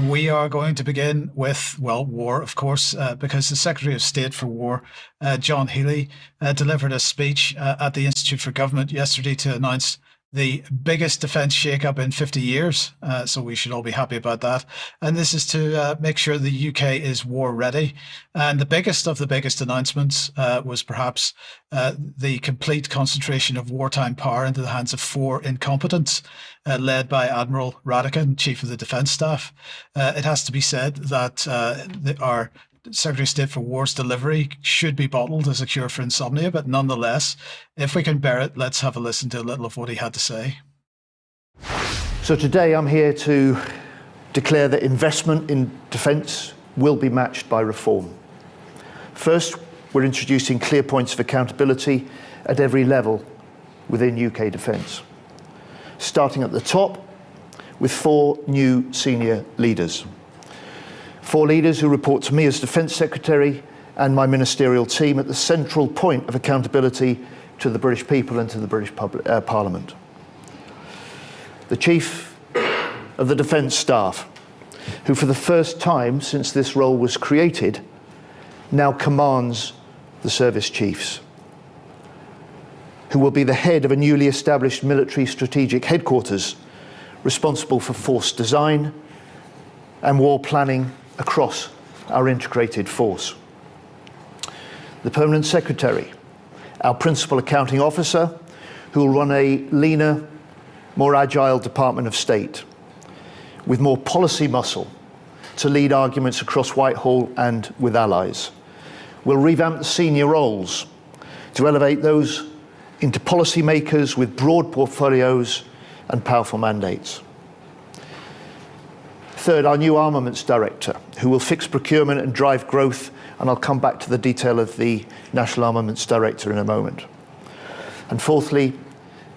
We are going to begin with, war, of course, because the Secretary of State for War, John Healey, delivered a speech at the Institute for Government yesterday to announce the biggest defence shake-up in 50 years. So we should all be happy about that. And this is to make sure the UK is war ready. And the biggest of the biggest announcements was perhaps the complete concentration of wartime power into the hands of 4 incompetents, led by Admiral Ratigan, Chief of the Defence Staff. It has to be said that our Secretary of State for War's delivery should be bottled as a cure for insomnia, but nonetheless, if we can bear it, let's have a listen to a little of what he had to say. So today I'm here to declare that investment in defence will be matched by reform. First, we're introducing clear points of accountability at every level within UK defence, starting at the top with 4 new senior leaders. 4 leaders who report to me as Defence Secretary and my ministerial team at the central point of accountability to the British people and to the British Parliament. The Chief of the Defence Staff, who for the first time since this role was created, now commands the service chiefs, who will be the head of a newly established military strategic headquarters responsible for force design and war planning across our integrated force. The Permanent Secretary, our Principal Accounting Officer, who will run a leaner, more agile Department of State, with more policy muscle to lead arguments across Whitehall and with allies. We'll revamp the senior roles to elevate those into policymakers with broad portfolios and powerful mandates. Third, our new armaments director, who will fix procurement and drive growth, and I'll come back to the detail of the National Armaments Director in a moment. And fourthly,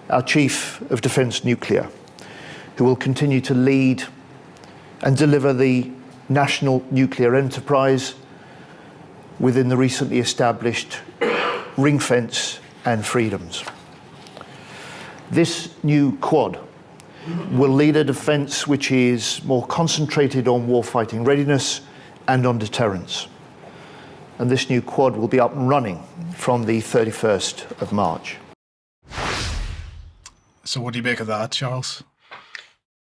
our Chief of Defence Nuclear, who will continue to lead and deliver the national nuclear enterprise within the recently established ring fence and freedoms. This new quad will lead a defence which is more concentrated on warfighting readiness and on deterrence. And this new quad will be up and running from the 31st of March. So what do you make of that, Charles?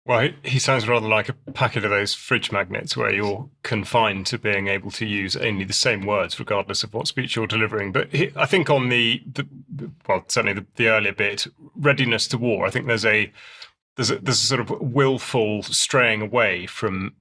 Well, he sounds rather like a packet of those fridge magnets where you're confined to being able to use only the same words regardless of what speech you're delivering. But I think on certainly the earlier bit, readiness to war, I think there's a sort of willful straying away from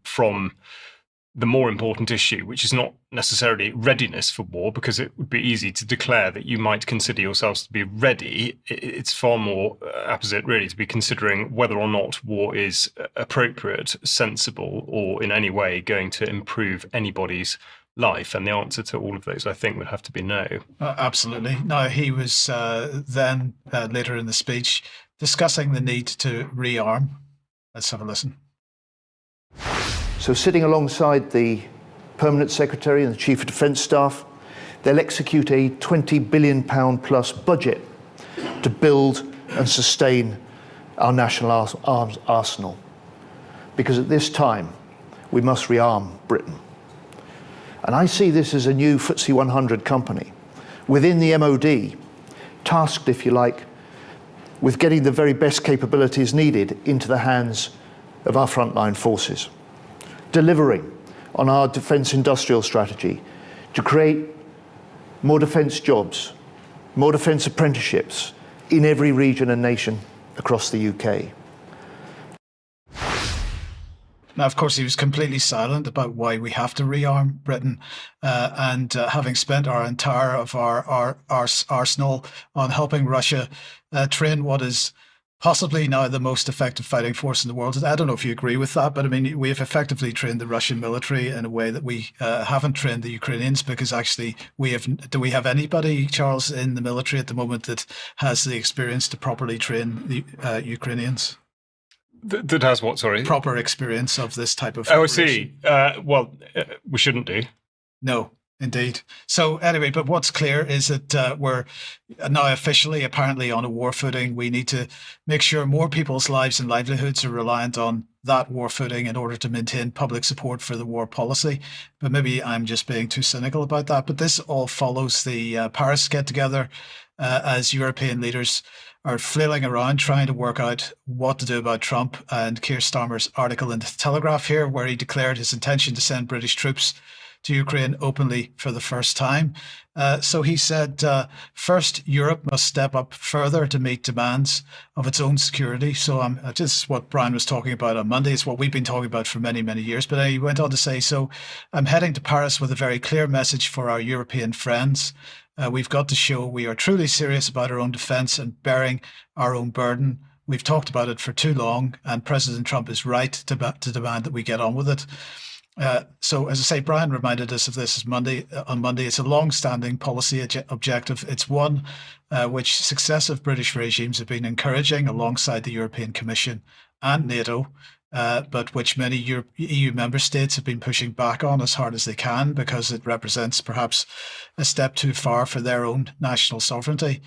the more important issue, which is not necessarily readiness for war, because it would be easy to declare that you might consider yourselves to be ready. It's far more apposite, really, to be considering whether or not war is appropriate, sensible, or in any way going to improve anybody's life. And the answer to all of those, I think, would have to be no. Absolutely. Now, he was then, later in the speech, discussing the need to rearm. Let's have a listen. So sitting alongside the Permanent Secretary and the Chief of Defence Staff, they'll execute a £20 billion plus budget to build and sustain our national arms arsenal. Because at this time, we must rearm Britain. And I see this as a new FTSE 100 company within the MOD, tasked, if you like, with getting the very best capabilities needed into the hands of our frontline forces, delivering on our defence industrial strategy to create more defence jobs, more defence apprenticeships in every region and nation across the UK. Now, of course, he was completely silent about why we have to rearm Britain, and having spent our entire of our arsenal on helping Russia train what is possibly now the most effective fighting force in the world. I don't know if you agree with that, but I mean, we have effectively trained the Russian military in a way that we haven't trained the Ukrainians, because actually do we have anybody, Charles, in the military at the moment that has the experience to properly train the Ukrainians? That has what, sorry? Proper experience of this type of operation. I see. We shouldn't do. No, indeed. So anyway, but what's clear is that we're now officially, apparently, on a war footing. We need to make sure more people's lives and livelihoods are reliant on that war footing in order to maintain public support for the war policy. But maybe I'm just being too cynical about that. But this all follows the Paris get-together as European leaders are flailing around trying to work out what to do about Trump and Keir Starmer's article in the Telegraph here, where he declared his intention to send British troops to Ukraine openly for the first time. So he said, first, Europe must step up further to meet demands of its own security. So this is what Brian was talking about on Monday. It's what we've been talking about for many, many years. But he went on to say, so I'm heading to Paris with a very clear message for our European friends. We've got to show we are truly serious about our own defence and bearing our own burden. We've talked about it for too long, and President Trump is right to demand that we get on with it. So, as I say, Brian reminded us of this on Monday. It's a long-standing policy objective. It's one which successive British regimes have been encouraging alongside the European Commission and NATO, but which many EU member states have been pushing back on as hard as they can because it represents perhaps a step too far for their own national sovereignty.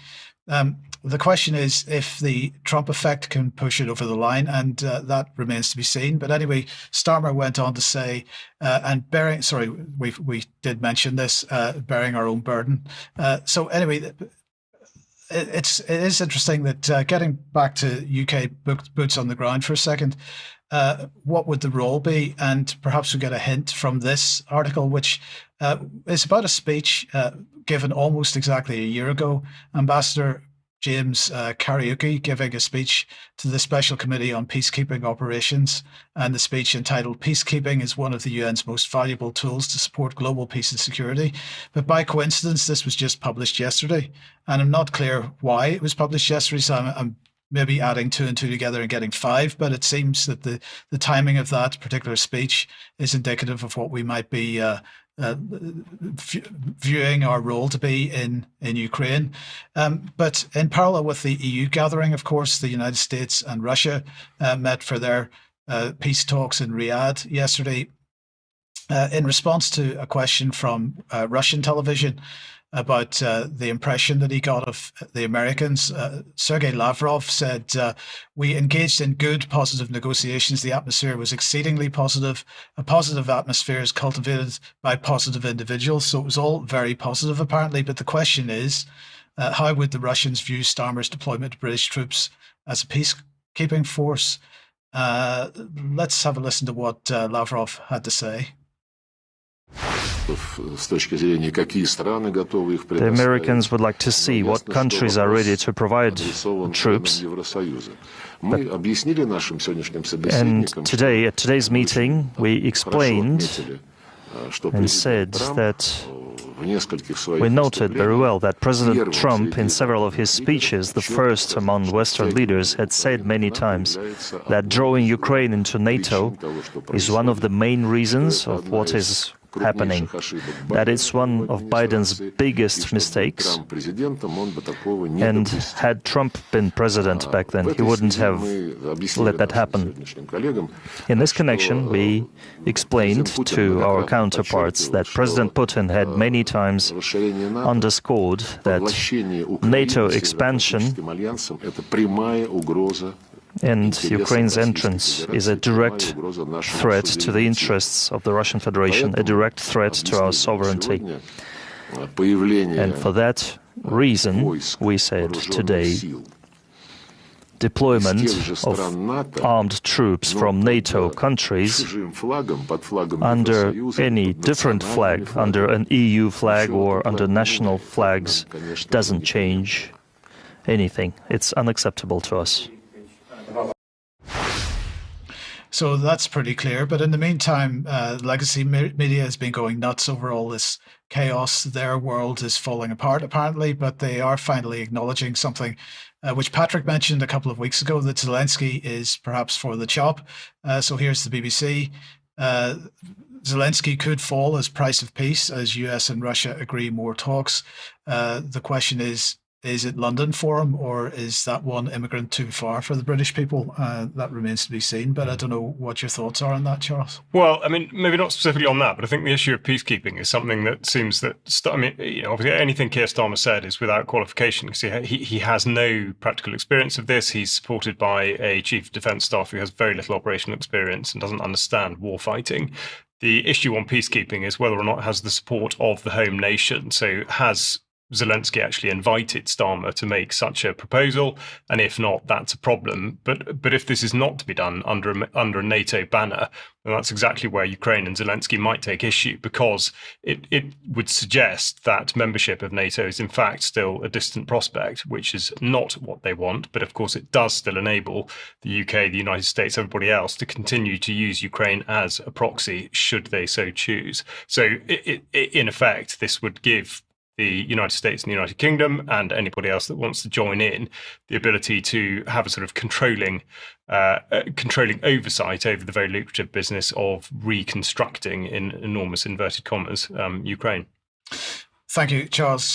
The question is if the Trump effect can push it over the line, and that remains to be seen. But anyway, Starmer went on to say, we did mention this, bearing our own burden. So anyway, it is interesting that getting back to UK boots on the ground for a second, what would the role be? And perhaps we get a hint from this article, which is about a speech given almost exactly a year ago. Ambassador James Kariuki giving a speech to the Special Committee on Peacekeeping Operations, and the speech entitled "Peacekeeping is one of the UN's most valuable tools to support global peace and security." But by coincidence, this was just published yesterday, and I'm not clear why it was published yesterday, so I'm maybe adding 2 and 2 together and getting 5, but it seems that the timing of that particular speech is indicative of what we might be viewing our role to be in Ukraine. But in parallel with the EU gathering, of course, the United States and Russia met for their peace talks in Riyadh yesterday. In response to a question from Russian television about the impression that he got of the Americans, Sergei Lavrov said, we engaged in good, positive negotiations. The atmosphere was exceedingly positive. A positive atmosphere is cultivated by positive individuals. So it was all very positive, apparently. But the question is, how would the Russians view Starmer's deployment of British troops as a peacekeeping force? Let's have a listen to what Lavrov had to say. The Americans would like to see what countries are ready to provide troops. And today, at today's meeting, we explained and said that we noted very well that President Trump, in several of his speeches, the first among Western leaders, had said many times that drawing Ukraine into NATO is one of the main reasons of what is happening, that it's one of Biden's biggest mistakes. And had Trump been president back then, he wouldn't have let that happen. In this connection, we explained to our counterparts that President Putin had many times underscored that NATO expansion and Ukraine's entrance is a direct threat to the interests of the Russian Federation, a direct threat to our sovereignty. And for that reason, we said today, deployment of armed troops from NATO countries under any different flag, under an EU flag or under national flags, doesn't change anything. It's unacceptable to us. So that's pretty clear. But in the meantime, legacy media has been going nuts over all this chaos. Their world is falling apart, apparently, but they are finally acknowledging something which Patrick mentioned a couple of weeks ago, that Zelensky is perhaps for the chop. So here's the BBC. Zelensky could fall as price of peace as US and Russia agree more talks. The question is, Is it London for him, or is that one immigrant too far for the British people? That remains to be seen. But I don't know what your thoughts are on that, Charles. Well, I mean, maybe not specifically on that, but I think the issue of peacekeeping is something that seems that, I mean, obviously anything Keir Starmer said is without qualification, because he has no practical experience of this. He's supported by a chief of defence staff who has very little operational experience and doesn't understand war fighting. The issue on peacekeeping is whether or not it has the support of the home nation. So has Zelensky actually invited Starmer to make such a proposal, and if not, that's a problem. But if this is not to be done under a NATO banner, then that's exactly where Ukraine and Zelensky might take issue, because it would suggest that membership of NATO is in fact still a distant prospect, which is not what they want. But of course, it does still enable the UK, the United States, everybody else to continue to use Ukraine as a proxy should they so choose. So in effect, this would give the United States and the United Kingdom and anybody else that wants to join in the ability to have a sort of controlling oversight over the very lucrative business of reconstructing, in enormous inverted commas, Ukraine. Thank you, Charles.